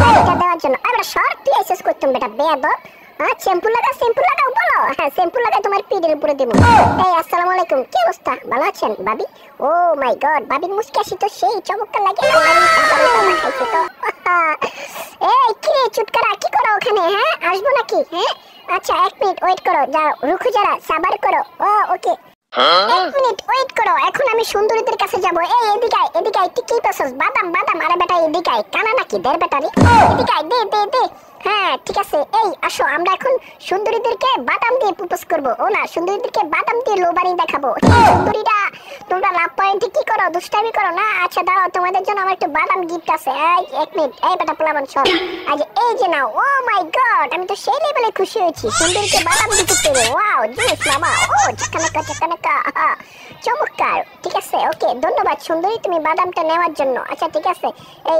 গাড়িটা দেওয়ার জন্য। আরে সর তুই এসেস করতুম বেটা বেয়াদব। হ্যাঁ শ্যাম্পু লাগাও বলো। হ্যাঁ শ্যাম্পু লাগা তোমার পিঠের উপরে দেবো। এই আসসালামু আলাইকুম, কি অবস্থা, ভালো আছেন ভাবি? ও মাই গড, ভাবির মুস্কাশি তো সেই চমৎকার লাগে। খাইছে তো। এই কি রে চুটকারা, কি করো ওখানে? হ্যাঁ আসবো নাকি? হ্যাঁ আচ্ছা 1 মিনিট ওয়েট করো, যাও রুকো যারা, সাবার করো। ও ওকে 1 মিনিট ওয়েট করো, এখন আমি সুন্দরীদের কাছে যাব। এই এদিকে আয়, এদিকে আয়, তুই কি পাছস? বাদাম বাদাম, আরে বেটা এদিকে আয়, কানা নাকি দের বেটারি? এদিকে আয়, দে। হ্যাঁ ঠিক আছে, এই আসো, আমরা এখন সুন্দরীদেরকে বাদাম দিয়ে প্রপোজ করব। ও না, সুন্দরীদেরকে বাদাম দিয়ে লোবানি দেখাবো। সুন্দরীরা তোমরা লাভ পয়েন্টে কি করো, দুষ্টামি করো না? আচ্ছা দাঁড়াও, তোমাদের জন্য আমার একটু বাদাম গিফট আছে। এই 1 মিনিট, এই বেটা পোলাবান সব, আজ এই যে নাও। ও মাই গড, আমি তো সেই লেভেলে খুশি হয়েছি, সুন্দরীকে বাদাম দিতে পেরে। ওয়াও জুস বাবা, ও চাকানাকা চমৎকার। ঠিক আছে ওকে, ধন্যবাদ সুন্দরী তুমি বাদামটা নেওয়ার জন্য। আচ্ছা ঠিক আছে, এই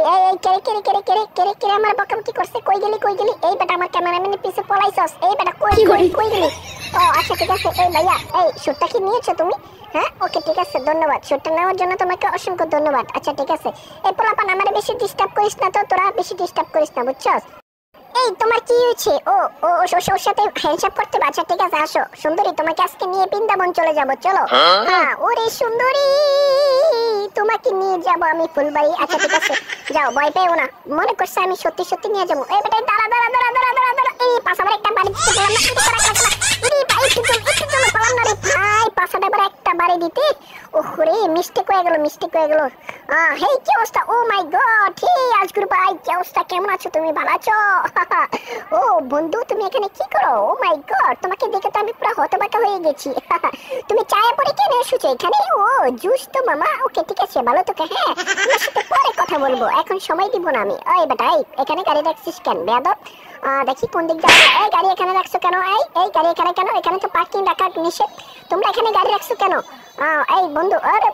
কেরে আমার বকাম কি করছে? কই গেলি? এই বেটা আমার ক্যামেরাম্যানের পিছে পলাইছস। এই বেটা কই গেলি? ও আচ্ছা ঠিক আছে। এই ভাইয়া, এই শুটটা কি নিয়েছো তুমি? হ্যাঁ ওকে ঠিক আছে, ধন্যবাদ শুটটা নেওয়ার জন্য, তোমাকে অসংখ্য ধন্যবাদ। আচ্ছা ঠিক আছে, এই পোলাপান আমারে বেশি ডিস্টার্ব করিস না তো, তোরা বেশি ডিস্টার্ব করিস না, বুঝছস? এই তোমার কি হয়েছে? ওর সাথে হ্যান্ডশেক করতে? আচ্ছা ঠিক আছে, আসো সুন্দরী, তোমাকে আজকে নিয়ে বৃন্দাবন চলে যাব, চলো। হ্যাঁ ওরে সুন্দরী, তোমাকে নিয়ে যাব আমি ফুলবাড়ি। আচ্ছা ঠিক আছে, যাও, ভয় পেও না, মনে করছে আমি সত্যি নিয়ে যাবো। এই বেটা দাঁড়া, এই পাশাবার একটা বাড়ি দিতে বললাম না, একটু চলো পালাম না রে ভাই, পাশাটা এবার একটা বাড়ি দিতে। ওরে মিস্টেক হয়ে গেল। হেই কি অবস্থা? ও মাই গড, হে আজগুর ভাই, কি অবস্থা, কেমন আছো তুমি, ভালো আছো? ও বন্ধু তুমি এখানে কি করো? ও মাই গড, তোমাকে দেখে তো আমি পুরো হতবাক হয়ে গেছি। তুমি চায়ে পড়ে কেন এসেছো এখানে? ও জুস তো মামা, ওকে ঠিক আছে, ভালো তোকে। হ্যাঁ তোমার সাথে পরে কথা বলবো, এখন সময় দিব না আমি। ওই বেটা, এখানে গাড়ি রাখছিস কেন বেয়াদব? দেখি কোন দিক যাবে। এই গাড়ি এখানে রাখছো কেন? এই গাড়ি এখানে কেন? এখানে তো পার্কিং রাখা নিষেধ, তোমরা এখানে গাড়ি রাখছো কেন? এই বন্ধু, আরে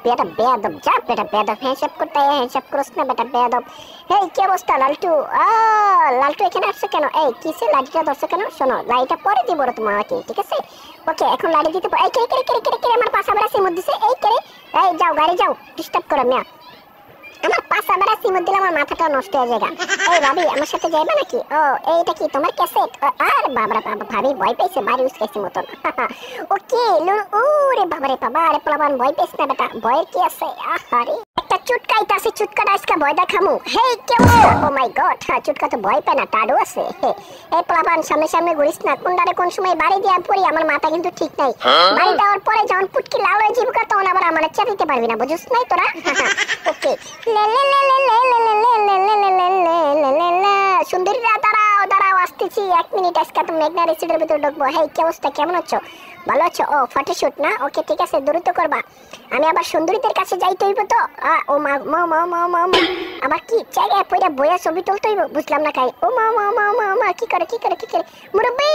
বেটা বেয়াদব, যা বেটা বেয়াদব, হ্যান্ডশেক করতে হ্যান্ডশেক করছ না বেটা বেয়াদব। এই কি অবস্থা লালটু? লালটু এখানে আসছো কেন? এই কিসে লাঠিটা ধরছো কেন? শোনো, লাঠিটা পরে দিব তোমাকে, ঠিক আছে? ওকে এখন লাঠি দিতে। এই কেরে আমার পাশা বেড়া সিমুদ দিছে। এই কেরে, এই যাও গাড়ি যাও, ডিস্টার্ব করো মিয়া। আমার পাশা বেড়া সিমুদ দিলে আমার মাথাটা নষ্ট হয়ে যায়। এই ভাবি আমার সাথে যাইবে নাকি? ও এইটা কি তোমার ক্যাসেট? আর বাবা ভাবি ভয় পেয়েছে, বাড়ি উস্কাইছে মতন। ওকে ওরে বাবারে বাবা, আরে পোলাবান ভয় পেয়েছে না বেটা, ভয়ের কি আছে? আরে একটা চুটকাইতে আছে, চুটকাটা আজকে ভয় দেখামু। হেই কি অবস্থা? ও মাই গড, চুটকা তো ভয় পায় না, টাডু আছে। এই পোলাবান সামনে ঘুরিস না, কোনটারে কোন সময় বাড়ি দেওয়ার পরে আমার মাথা কিন্তু ঠিক নাই। বাড়ি দেওয়ার পরে যখন পুটকি লাল হয়ে জীবিকা, তখন আবার আমার চেতাইতে পারবি না, বুঝিস নাই তোরা? ওকে সুন্দরীরা দাঁড়াও আসতেছি, 1 মিনিট, আজকে তো মেঘনা রেসিডের ভিতরে ঢুকবো। হেই কি অবস্থা, কেমন আছো? ভালো আছো? ও ফটোশুট না? ওকে ঠিক আছে, দ্রুত করবা, আমি আবার সুন্দরীদের কাছে যাইতে হইব তো। ও মা আবার কি জায়গায় পয়রা বইয়া ছবি তুলতে হইব, বুঝলাম না কাই। ও মা কি করে মুরব্বি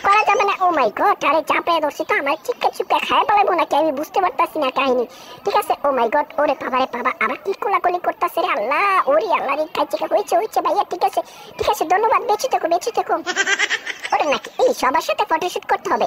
করা যাবে না। ও মাই গড, আরে চাপে ধরছি তো, আমার চিক্কা খায় পালাবো নাকি আমি বুঝতে পারতাছি না কাহিনী। ঠিক আছে, ও মাই গড, ওরে বাবারে বাবা, আবার কি কোলাকুলি করতেছে রে আল্লাহ, ওরে আল্লাহ রে, কাইচিকা হয়েছে ভাইয়া। ঠিক আছে ধন্যবাদ, বেঁচে থেকো। ওরে নাকি এই সবার সাথে ফটোশুট করতে হবে?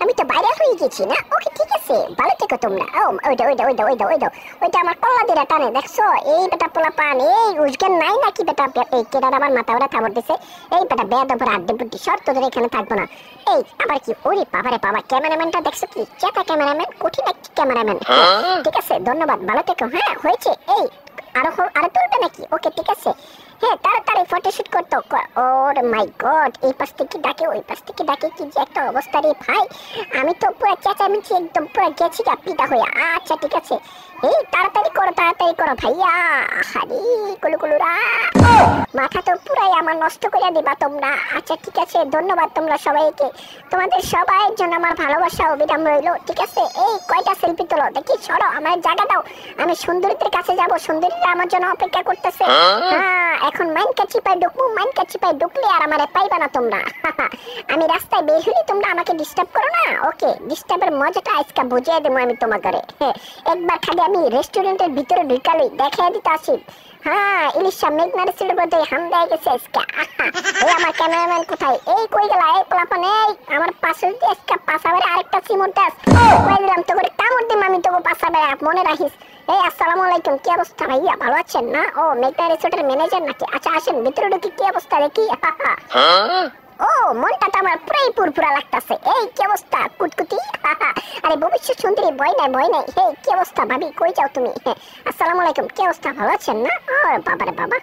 আমি তো ভাইরাল হয়ে গেছি না? ওকে ঠিক আছে, ভালো থেকো তোমরা। ও ওইটা আমার কল্লা দিয়ে টানে, দেখছো? এই বেটা পোলা পান, এই উজগান নাই নাকি বেটা? এই কেডার আমার মাথা ওরা থামর দিছে। এই বেটা বেয়াদব আড্ডে বুদ্ধি, শর্ত ধরে এখানে থাকবো না। এই আবার কি? ওরে বাবারে বাবা, ক্যামেরাম্যানটা দেখছো কি চেতা ক্যামেরাম্যান, কঠিন একটি ক্যামেরাম্যান। ঠিক আছে ধন্যবাদ, ভালো থেকো। হ্যাঁ হয়েছে, এই আরো তুলবে নাকি? ওকে ঠিক আছে, হ্যাঁ তাড়াতাড়ি ফটোশুট করতো। ওর মাই গড, এই পাশ থেকে ডাকে ওই পাশ থেকে ডাকে, কি যে একটা অবস্থা রে ভাই, আমি তো পুরো চেঁচামেচি একদম পুরো গেছি পিটা হয়ে। আচ্ছা ঠিক আছে, এই তাড়াতাড়ি করো ভাইয়া। আরে কুলুকুলুরা, মাথা তো পুরাই আমার নষ্ট করে দিবা তোমরা। আচ্ছা ঠিক আছে, ধন্যবাদ তোমরা সবাইকে, তোমাদের সবাইয়ের জন্য আমার ভালোবাসা অবিরাম রইলো। ঠিক আছে, এই কয়টা সেলফি তোলো দেখি, সরো, আমার জায়গা দাও, আমি সুন্দরীদের কাছে যাবো, সুন্দরীরা আমার জন্য অপেক্ষা করতেছে। হ্যাঁ এখন মাইনকা চিপাই ঢুকলে আর আমারে পাইবা না তোমরা। আমি রাস্তায় বের হইলে তোমরা আমাকে ডিস্টার্ব করো না। ওকে, ডিস্টার্বের মজাটা আজকে বুঝিয়ে দেবো আমি তোমাকে। একবার খালি আমি রেস্টুরেন্টের ভিতরে ঢুকালি দেখাই দিতে আসি। হ্যাঁ ইলিশা মেঘনা রেস্টুরেন্টের মধ্যে হামলা হয়ে গেছে আজকে। এই আমার ক্যামেরাম্যান কোথায়? এই কই গেলা? এই পোলাপান, এই আমার পাশে আজকে পাশাবারে আরেকটা সিমোর দাস কই দিলাম তো করে কামড় দিম আমি তোকে পাশাবারে, মনে রাখিস। এই আসসালামু আলাইকুম, কি অবস্থা ভাইয়া, ভালো আছেন না? ও মেঘনা রিসোর্টের ম্যানেজার নাকি? আচ্ছা আসেন ভিতরে ঢুকি, কি অবস্থা দেখি। ও মনটা তো আমার পুরাই পুরপুরা লাগতাছে। এই কি অবস্থা কুটকুটি? আরে ভবিষ্যৎ সুন্দরী, ভয় নাই ভয় নাই। এই কি অবস্থা ভাবি, কই যাও তুমি? আসসালামু আলাইকুম, কি অবস্থা, ভালো আছেন না? ও বাবারে বাবা,